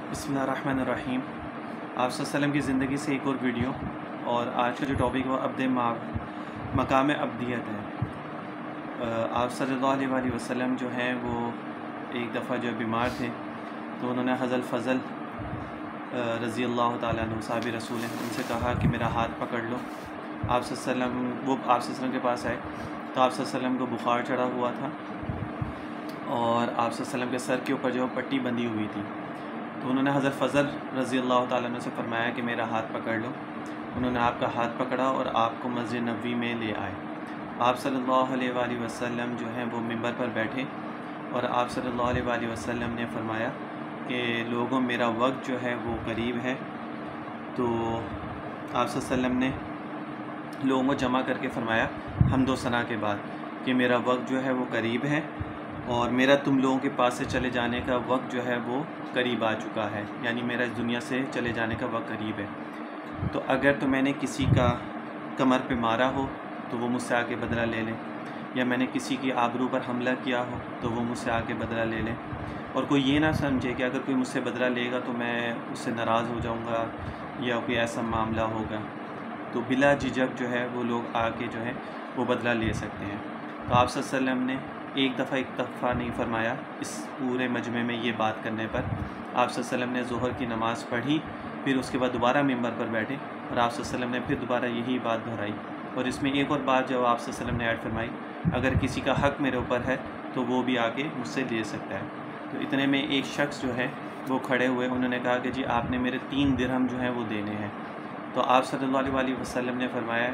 बिस्मिल्लाहिर्रहमानिर्रहीम। आप वसल्लम की ज़िंदगी से एक और वीडियो, और आज का जो टॉपिक है वो मकाम अब्दियत है। आप सल्लल्लाहु अलैहि वसल्लम जो हैं वो एक दफ़ा जो बीमार थे, तो उन्होंने हज़रत फ़ज़ल रज़ी अल्लाह ताला अन्हु साहब रसूल हैं, उनसे कहा कि मेरा हाथ पकड़ लो। आप वसल्लम के पास आए तो आप वसल्लम को बुखार चढ़ा हुआ था और आप वसल्लम के सर के ऊपर जो पट्टी बंधी हुई थी। तो उन्होंने हज़रत फ़ज़ल रज़ी अल्लाह ताला अन्हु से फरमाया कि मेरा हाथ पकड़ लो। उन्होंने आपका हाथ पकड़ा और आपको मस्जिद नबवी में ले आए। आप सल्लल्लाहु अलैहि वसल्लम जो हैं वो मिंबर पर बैठे और आप सल्लल्लाहु अलैहि वसल्लम ने फरमाया कि लोगों, मेरा वक्त जो है वो करीब है। तो आप सल्लल्लाहु ने लोगों को जमा करके फरमाया हम्द व सना के बाद कि मेरा वक्त जो है वो करीब है और मेरा तुम लोगों के पास से चले जाने का वक्त जो है वो करीब आ चुका है, यानी मेरा इस दुनिया से चले जाने का वक्त करीब है। तो अगर तो मैंने किसी का कमर पे मारा हो तो वो मुझसे आके बदला ले लें, या मैंने किसी की आबरू पर हमला किया हो तो वो मुझसे आके बदला ले लें। और कोई ये ना समझे कि अगर कोई मुझसे बदला लेगा तो मैं उससे नाराज़ हो जाऊँगा या कोई ऐसा मामला होगा। तो बिला झिझक जो है वो लोग आके जो है वो बदला ले सकते हैं। तो आप सल्लल्लाहु अलैहि वसल्लम ने एक दफ़ा नहीं फरमाया इस पूरे मजमे में ये बात करने पर। आप सल्लल्लाहु अलैहि वसल्लम ने ज़ोहर की नमाज़ पढ़ी, फिर उसके बाद दोबारा मिंबर पर बैठे और आप सल्लल्लाहु अलैहि वसल्लम ने फिर दोबारा यही बात दोहराई। और इसमें एक और बात जो आप सल्लल्लाहु अलैहि वसल्लम ने ऐड फरमाई, अगर किसी का हक़ मेरे ऊपर है तो वो भी आके मुझसे ले सकता है। तो इतने में एक शख्स जो है वो खड़े हुए, उन्होंने कहा कि जी आपने मेरे 3 दिरहम जो हैं वो देने हैं। तो आप सल्लल्लाहु अलैहि वसल्लम ने फरमाया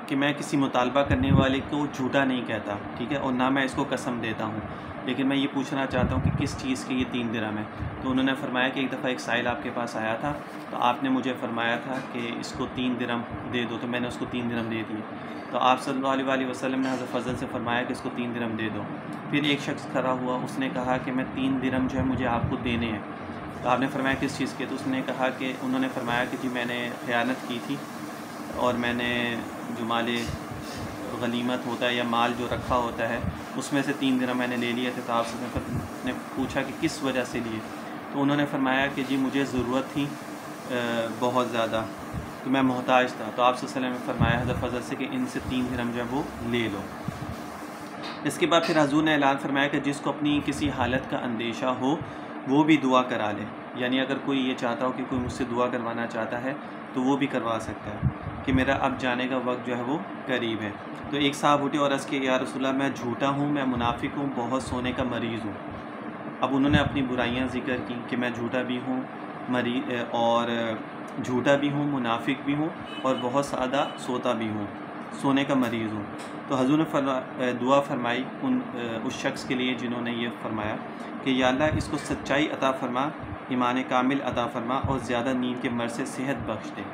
कि मैं किसी मुतालबा करने वाले को झूठा नहीं कहता, ठीक है, और ना मैं इसको कसम देता हूँ, लेकिन मैं ये पूछना चाहता हूँ कि किस चीज़ के ये 3 दिरहम है। तो उन्होंने फरमाया कि एक दफ़ा एक साइल आपके पास आया था तो आपने मुझे फरमाया था कि इसको 3 दिरहम दे दो, तो मैंने उसको 3 दिरहम दे दिए। तो आप सल्लल्लाहु अलैहि वसल्लम ने हज़रत फ़ज़ल से फरमाया कि इसको 3 दिरहम दे दो। फिर एक शख्स खड़ा हुआ, उसने कहा कि मैं 3 दिरहम जो है मुझे आपको देने हैं। तो आपने फरमाया किस चीज़ के? तो उन्होंने फरमाया कि जी मैंने ख़यानत की थी और मैंने जो माल गनीमत होता है या माल जो रखा होता है उसमें से 3 दिरहम मैंने ले लिए थे। तो आपने ने पूछा कि किस वजह से लिए? तो उन्होंने फरमाया कि जी मुझे ज़रूरत थी बहुत ज़्यादा, तो मैं मोहताज था। तो आप सल्लल्लाहु अलैहि वसल्लम ने फरमाया हज़रत फ़ज़ल से कि इनसे 3 दिरहम जो है वो ले लो। इसके बाद फिर हुज़ूर ने ऐलान फरमाया कि जिसको अपनी किसी हालत का अंदेशा हो वो भी दुआ करा ले, यानी अगर कोई ये चाहता हो कि कोई मुझसे दुआ करवाना चाहता है तो वो भी करवा सकता है कि मेरा अब जाने का वक्त जो है वो करीब है। तो एक साहब उठे और अर्ज़ किया, या रसूलल्लाह, मैं झूठा हूँ, मैं मुनाफिक हूँ, बहुत सोने का मरीज़ हूँ। अब उन्होंने अपनी बुराइयाँ ज़िक्र की कि मैं झूठा भी हूँ, झूठा भी हूँ, मुनाफिक भी हूँ और बहुत ज़्यादा सोता भी हूँ, सोने का मरीज़ हूँ। तो हुज़ूर ने दुआ फरमाई उस शख्स के लिए जिन्होंने ये फरमाया कि या अल्लाह इसको सच्चाई अता फरमा, ईमान कामिल अता फरमा और ज़्यादा नींद के मर्ज़ से सेहत बख्श दे।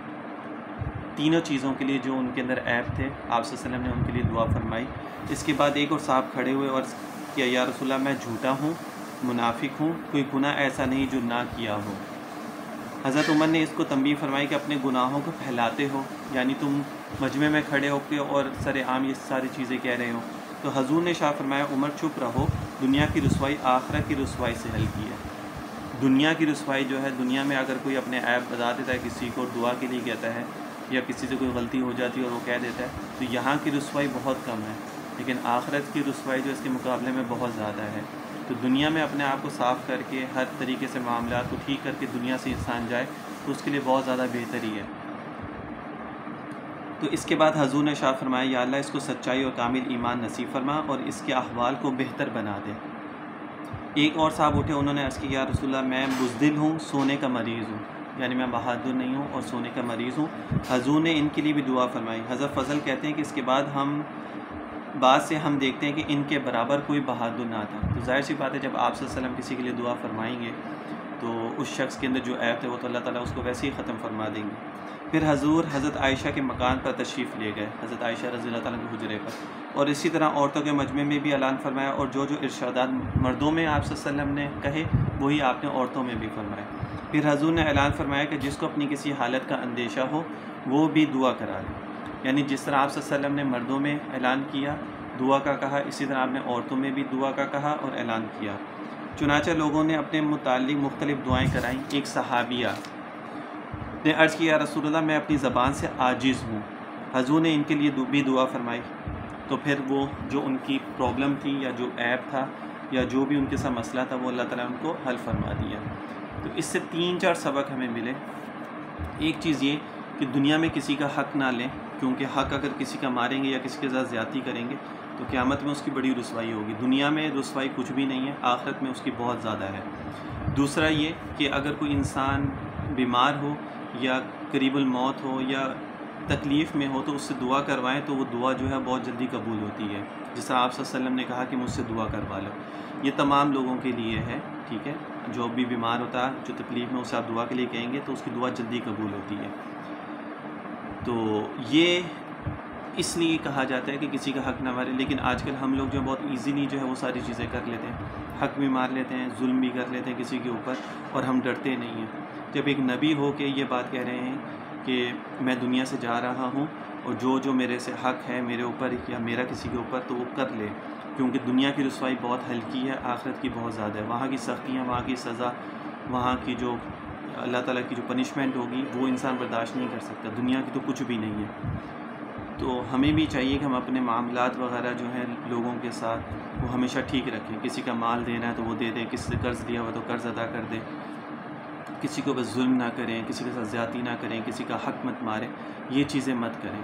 तीनों चीज़ों के लिए जो उनके अंदर ऐप थे आप सल्लल्लाहु अलैहि वसल्लम ने उनके लिए दुआ फरमाई। इसके बाद एक और साहब खड़े हुए और किया, या रसूलल्लाह, मैं झूठा हूँ, मुनाफिक हूँ, कोई गुनाह ऐसा नहीं जो ना किया हो। हज़रत उमर ने इसको तंबीह फरमाई कि अपने गुनाहों को फैलाते हो, यानी तुम मजमे में खड़े होकर और सरेआम ये सारी चीज़ें कह रहे हो। तो हुज़ूर ने शाह फरमाया, उमर चुप रहो, दुनिया की रुसवाई आखिरत की रुसवाई से हल की है। दुनिया की रुसवाई जो है, दुनिया में अगर कोई अपने ऐप बता देता है, किसी को दुआ के लिए कहता है या किसी से कोई गलती हो जाती है और वो कह देता है, तो यहाँ की रुसवाई बहुत कम है, लेकिन आखिरत की रुसवाई जो इसके मुकाबले में बहुत ज़्यादा है। तो दुनिया में अपने आप को साफ़ करके हर तरीके से मामलात को ठीक करके दुनिया से इंसान जाए तो उसके लिए बहुत ज़्यादा बेहतरी है। तो इसके बाद हुज़ूर ने शाह फरमाया, या अल्लाह इसको सच्चाई और कामिल ईमान नसीब फरमा और इसके अहवाल को बेहतर बना दे। एक और साहब उठे, उन्होंने अर्ज़ किया, या रसूलल्लाह, मैं बुज़दिल हूँ, सोने का मरीज़ हूँ, यानी मैं बहादुर नहीं हूँ और सोने का मरीज़ हूँ। हुज़ूर ने इनके लिए भी दुआ फरमाई। हज़रत फ़ज़ल कहते हैं कि इसके बाद हम देखते हैं कि इनके बराबर कोई बहादुर ना था। तो ज़ाहिर सी बात है, जब आप सल्लल्लाहु अलैहि वसल्लम किसी के लिए दुआ फरमाएंगे तो उस शख्स के अंदर जो ऐप है वो तो अल्लाह ताला उसको वैसे ही ख़त्म फरमा देंगे। फिर हुज़ूर हज़रत आयशा के मकान पर तशरीफ़ ले गए, हज़रत आयशा रज़ी अल्लाह ताला के हुजरे पर, और इसी तरह औरतों के मजमे में भी ऐलान फरमाया, और जो इरशादात मर्दों में आप सल्लल्लाहु अलैहि वसल्लम ने कहे वही आपने औरतों में भी फरमाए। फिर हुज़ूर ने ऐलान फरमाया कि जिसको अपनी किसी हालत का अंदेशा हो वो भी दुआ करा ले, यानी जिस तरह आप सल्लल्लाहु अलैहि वसल्लम ने मर्दों में ऐलान किया दुआ का कहा, इसी तरह आपने औरतों में भी दुआ का कहा और ऐलान किया। چنانچہ لوگوں نے اپنے متعلق مختلف دعائیں کرائیں۔ ایک صحابیہ نے عرض کیا، رسول اللہ میں اپنی زبان سے عاجز ہوں، حضور نے ان کے لیے بھی دعا فرمائی۔ تو پھر وہ جو ان کی پرابلم تھی یا جو عیب تھا یا جو بھی ان کے ساتھ مسئلہ تھا وہ اللہ تعالیٰ نے ان کو حل فرما دیا۔ تو اس سے 3-4 سبق ہمیں ملے۔ ایک چیز یہ کہ دنیا میں کسی کا حق نہ لیں، کیونکہ حق اگر کسی کا ماریں گے یا کسی کے ساتھ زیادتی کریں گے تو قیامت میں اس کی بڑی رسوائی ہوگی۔ دنیا میں رسوائی کچھ بھی نہیں ہے، آخرت میں اس کی بہت زیادہ ہے۔ دوسرا یہ کہ اگر کوئی انسان بیمار ہو یا قریب الموت ہو یا تکلیف میں ہو تو اس سے دعا کروائیں، تو وہ دعا جو ہے بہت جلدی قبول ہوتی ہے، جس طرح آپ صلی اللہ علیہ وسلم نے کہا کہ مجھ سے دعا کروا لو۔ یہ تمام لوگوں کے لیے ہے، ٹھیک ہے، جو بھی بیمار ہوتا ہے، جو تکلیف میں اسے آپ دعا کے لیے کہیں گے تو اس کی دعا جلدی قبول ہوتی ہے۔ تو یہ اس لیے کہا جاتا ہے کہ کسی کا حق نہ مارے، لیکن آج کل ہم لوگ جو بہت ایزیلی جو ہے وہ ساری چیزیں کر لیتے ہیں، حق بھی مار لیتے ہیں، ظلم بھی کر لیتے ہیں کسی کے اوپر، اور ہم ڈرتے نہیں ہیں۔ جب ایک نبی ہو کے یہ بات کہہ رہے ہیں کہ میں دنیا سے جا رہا ہوں اور جو میرے سے حق ہے میرے اوپر یا میرا کسی کے اوپر تو وہ کر لے، کیونکہ دنیا کی رسوائی بہت ہلکی ہے، آخرت کی بہت زیادہ ہے۔ وہاں کی سختیاں، وہاں کی سزا، وہاں کی جو اللہ تعالیٰ کی جو پنشمنٹ ہوگی وہ انسان برداشت نہیں کر سکتا، دنیا کی تو کچھ بھی نہیں ہے۔ تو ہمیں بھی چاہیے کہ ہم اپنے معاملات وغیرہ جو ہیں لوگوں کے ساتھ وہ ہمیشہ ٹھیک رکھیں۔ کسی کا مال دینا ہے تو وہ دے دیں، کسی سے قرض لیا ہوا تو قرض ادا کر دیں، کسی کو بس ظلم نہ کریں، کسی کے ساتھ زیادتی نہ کریں، کسی کا حق مت ماریں، یہ چیزیں مت کریں۔